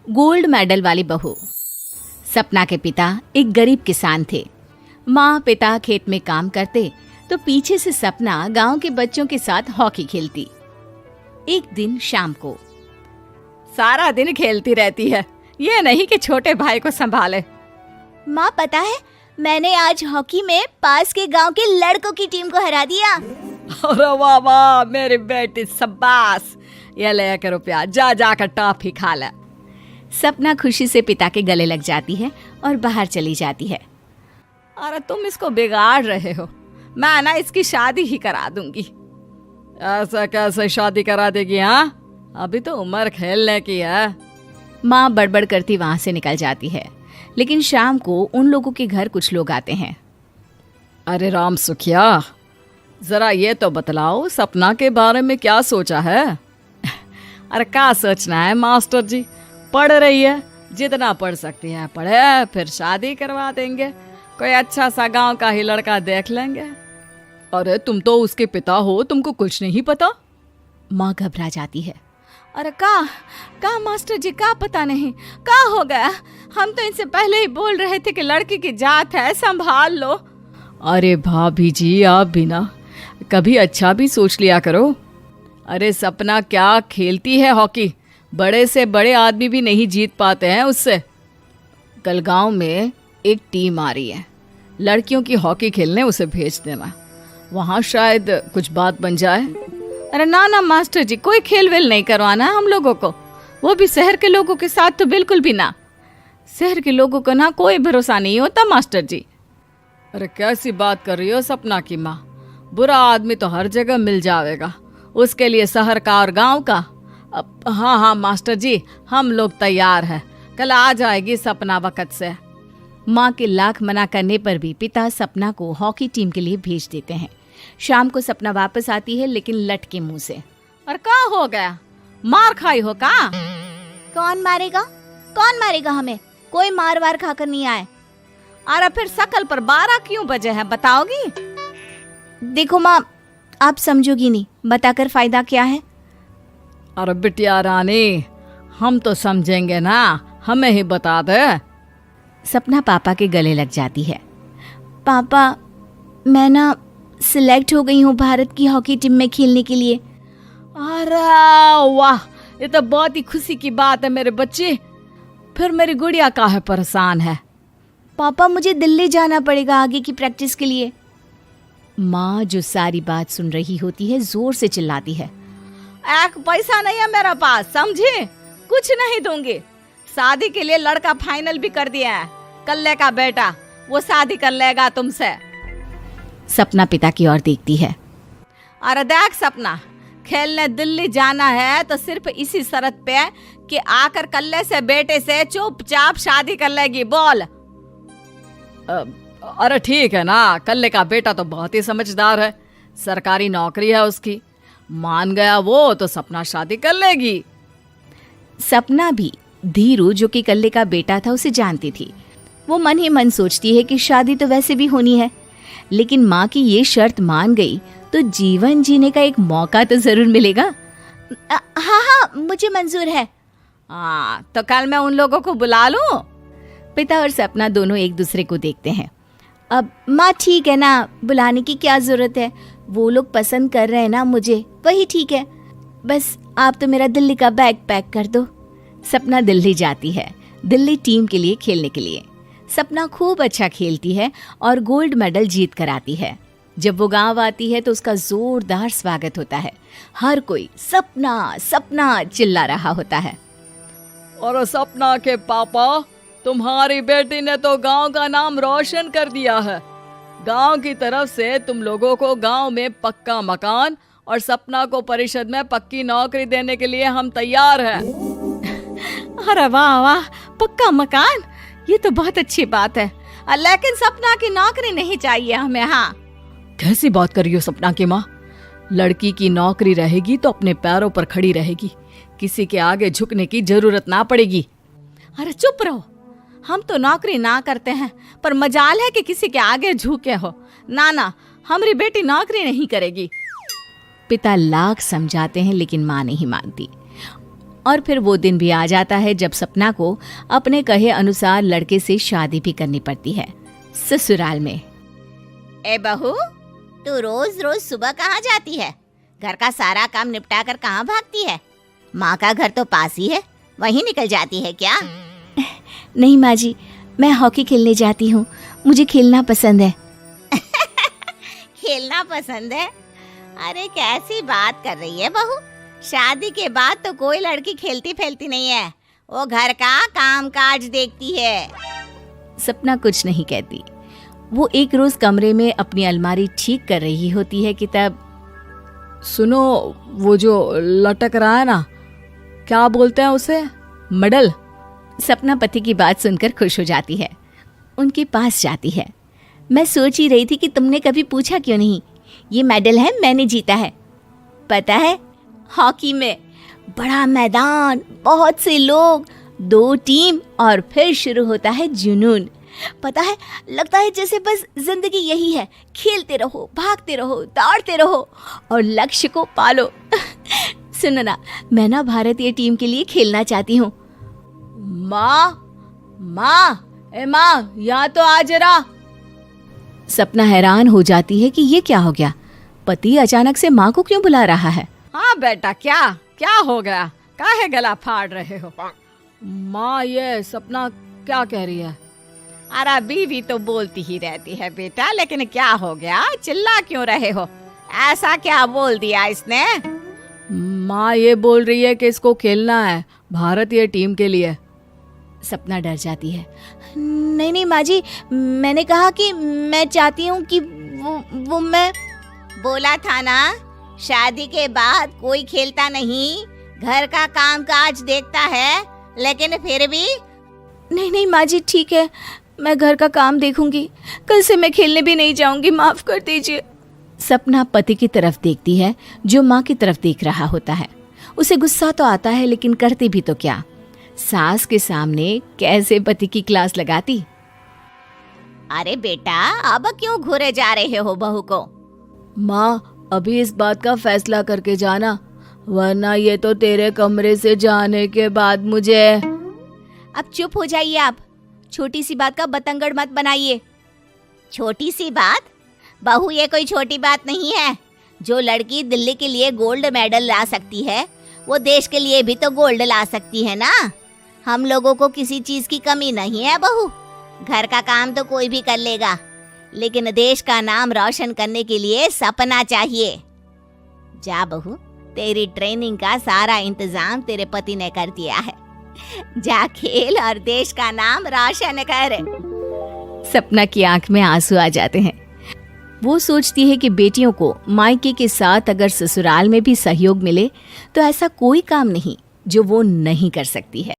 Gold medal वाली बहू। सपना के पिता एक गरीब किसान थे। माँ पिता खेत में काम करते तो पीछे से सपना गांव के बच्चों के साथ हॉकी खेलती। एक दिन शाम को, सारा दिन खेलती रहती है, ये नहीं कि छोटे भाई को संभाले। माँ पता है, मैंने आज हॉकी में पास के गांव के लड़कों की टीम को हरा दिया। अरे वाह वाह मेरी बेटी, शाबाश। ये ले के रुपया, जा जाकर टॉफी खा ले। सपना खुशी से पिता के गले लग जाती है और बाहर चली जाती है। अरे तुम इसको बिगाड़ रहे हो, मैं ना इसकी शादी ही करा दूंगी। ऐसा कैसे शादी करा देगी? हाँ, अभी तो उम्र खेलने की है। माँ बड़बड़ करती वहां से निकल जाती है। लेकिन शाम को उन लोगों के घर कुछ लोग आते हैं। अरे राम सुखिया, जरा ये तो बतलाओ, सपना के बारे में क्या सोचा है? अरे क्या सोचना है मास्टर जी, पढ़ रही है, जितना पढ़ सकती है पढ़े, फिर शादी करवा देंगे, कोई अच्छा सा गांव का ही लड़का देख लेंगे। अरे तुम तो उसके पिता हो, तुमको कुछ नहीं पता? माँ घबरा जाती है। अरे का मास्टर जी, का पता नहीं, का हो गया? हम तो इनसे पहले ही बोल रहे थे कि लड़की की जात है, संभाल लो। अरे भाभी जी, आप भी ना कभी अच्छा भी सोच लिया करो। अरे सपना क्या खेलती है हॉकी, बड़े से बड़े आदमी भी नहीं जीत पाते हैं उससे। कल गांव में एक टीम आ रही है, लड़कियों की हॉकी खेलने उसे भेज देना, वहाँ शायद कुछ बात बन जाए। अरे ना ना मास्टर जी, कोई खेल वेल नहीं करवाना है हम लोगों को, वो भी शहर के लोगों के साथ तो बिल्कुल भी ना। शहर के लोगों को ना कोई भरोसा नहीं होता मास्टर जी। अरे कैसी बात कर रही हो सपना की माँ, बुरा आदमी तो हर जगह मिल जाएगा, उसके लिए शहर का और गांव का। हाँ हाँ मास्टर जी, हम लोग तैयार हैं, कल आ जाएगी सपना वक्त से। माँ के लाख मना करने पर भी पिता सपना को हॉकी टीम के लिए भेज देते हैं। शाम को सपना वापस आती है, लेकिन लट के मुंह से। और क्या हो गया, मार खाई हो का? कौन मारेगा हमें? कोई मार वार खाकर नहीं आए। अरे फिर शकल पर 12 क्यों बजे है, बताओगी? देखो माँ, आप समझोगी नहीं, बताकर फायदा क्या है? अरे बिटिया रानी, हम तो समझेंगे ना, हमें ही बता दे। सपना पापा के गले लग जाती है। पापा, मैं ना सिलेक्ट हो गई हूँ भारत की हॉकी टीम में खेलने के लिए। अरे वाह, ये तो बहुत ही खुशी की बात है मेरे बच्चे। फिर मेरी गुड़िया काहे परेशान है? पापा, मुझे दिल्ली जाना पड़ेगा आगे की प्रैक्टिस के लिए। माँ जो सारी बात सुन रही होती है, जोर से चिल्लाती है। एक पैसा नहीं है मेरे पास, समझे? कुछ नहीं दूंगी। शादी के लिए लड़का फाइनल भी कर दिया है, कल्ले का बेटा, वो शादी कर लेगा तुमसे। सपना पिता की ओर देखती है। अरे देख सपना, खेलने दिल्ली जाना है तो सिर्फ इसी शर्त पे कि आकर कल्ले से बेटे से चुपचाप शादी कर लेगी, बोल। अरे ठीक है ना, कल्ले का बेटा तो बहुत ही समझदार है, सरकारी नौकरी है उसकी, मान गया वो तो सपना शादी कर लेगी। सपना भी धीरू, जो कि कल्ले का बेटा था, उसे जानती थी। वो मन ही मन सोचती है कि शादी तो वैसे भी होनी है, लेकिन माँ की ये शर्त मान गई तो जीवन जीने का एक मौका तो जरूर मिलेगा। हाँ, मुझे मंजूर है। हाँ, तो कल मैं उन लोगों को बुला लूं? पिता और सपना दोनों एक दूसरे को देखते हैं। अब माँ ठीक है ना, बुलाने की क्या जरूरत है, वो लोग पसंद कर रहे हैं ना मुझे, वही ठीक है। बस आप तो मेरा दिल्ली का बैग पैक कर दो। सपना दिल्ली जाती है, दिल्ली टीम के लिए खेलने के लिए। सपना खूब अच्छा खेलती है और गोल्ड मेडल जीत कर आती है। जब वो गांव आती है तो उसका जोरदार स्वागत होता है। हर कोई सपना सपना चिल्ला रहा होता है। और सपना के पापा, तुम्हारी बेटी ने तो गांव का नाम रोशन कर दिया है। गांव की तरफ से तुम लोगों को गांव में पक्का मकान और सपना को परिषद में पक्की नौकरी देने के लिए हम तैयार हैं। अरे वाह वाह, पक्का मकान, ये तो बहुत अच्छी बात है, लेकिन सपना की नौकरी नहीं चाहिए हमें। हाँ, कैसी बात कर रही हो सपना की माँ? लड़की की नौकरी रहेगी तो अपने पैरों पर खड़ी रहेगी, किसी के आगे झुकने की जरूरत ना पड़ेगी। अरे चुप रहो, हम तो नौकरी ना करते हैं, पर मजाल है कि किसी के आगे झुके हो। ना ना, हमारी बेटी नौकरी नहीं करेगी। पिता लाख समझाते हैं लेकिन माँ नहीं मानती। और फिर वो दिन भी आ जाता है जब सपना को अपने कहे अनुसार लड़के से शादी भी करनी पड़ती है। ससुराल में ए बहू, तू रोज रोज सुबह कहाँ जाती है? घर का सारा काम निपटा कर कहाँ भागती है? माँ का घर तो पास ही है, वहीं निकल जाती है क्या? नहीं माँ जी, मैं हॉकी खेलने जाती हूँ, मुझे खेलना पसंद है। खेलना पसंद है? अरे कैसी बात कर रही है बहू, शादी के बाद तो कोई लड़की खेलती फैलती नहीं है, वो घर का काम काज देखती है। सपना कुछ नहीं कहती। वो एक रोज कमरे में अपनी अलमारी ठीक कर रही होती है कि तब सुनो, वो जो लटक रहा है ना, क्या बोलते हैं उसे? मेडल। सपना पति की बात सुनकर खुश हो जाती है, उनके पास जाती है। मैं सोच ही रही थी कि तुमने कभी पूछा क्यों नहीं। ये मेडल है, मैंने जीता है, पता है, हॉकी में। बड़ा मैदान, बहुत से लोग, 2 टीम और फिर शुरू होता है जुनून। पता है, लगता है जैसे बस जिंदगी यही है, खेलते रहो, भागते रहो, दौड़ते रहो और लक्ष्य को पालो। सुनो ना, मैं ना भारतीय टीम के लिए खेलना चाहती हूँ। माँ, यहाँ तो आ जरा। सपना हैरान हो जाती है कि ये क्या हो गया, पति अचानक से माँ को क्यों बुला रहा है। हाँ बेटा, क्या हो गया? काहे गला फाड़ रहे हो? माँ, ये सपना क्या कह रही है? अरे बीवी तो बोलती ही रहती है बेटा, लेकिन क्या हो गया, चिल्ला क्यों रहे हो? ऐसा क्या बोल दिया इसने? माँ ये बोल रही है कि इसको खेलना है भारतीय टीम के लिए। सपना डर जाती है। नहीं माँ जी, मैंने कहा कि मैं चाहती हूँ कि वो मैं बोला था ना, शादी के बाद कोई खेलता नहीं, घर का काम काज देखता है, लेकिन फिर भी। नहीं माँ जी, ठीक है, मैं घर का काम देखूंगी, कल से मैं खेलने भी नहीं जाऊंगी, माफ कर दीजिए। सपना पति की तरफ देखती है जो माँ की तरफ देख रहा होता है। उसे गुस्सा तो आता है, लेकिन करती भी तो क्या, सास के सामने कैसे पति की क्लास लगाती। अरे बेटा, अब क्यों घूरे जा रहे हो बहू को? माँ, अभी इस बात का फैसला करके जाना, वरना ये तो तेरे कमरे से जाने के बाद मुझे। अब चुप हो जाइए आप, छोटी सी बात का बतंगड़ मत बनाइए। छोटी सी बात? बहू, ये कोई छोटी बात नहीं है। जो लड़की दिल्ली के लिए गोल्ड मेडल ला सकती है, वो देश के लिए भी तो गोल्ड ला सकती है ना। हम लोगों को किसी चीज की कमी नहीं है बहू, घर का काम तो कोई भी कर लेगा, लेकिन देश का नाम रोशन करने के लिए सपना चाहिए। जा बहू, तेरी ट्रेनिंग का सारा इंतजाम तेरे पति ने कर दिया है, जा खेल और देश का नाम रोशन कर। सपना की आंख में आंसू आ जाते हैं। वो सोचती है कि बेटियों को मायके के साथ अगर ससुराल में भी सहयोग मिले तो ऐसा कोई काम नहीं जो वो नहीं कर सकती है।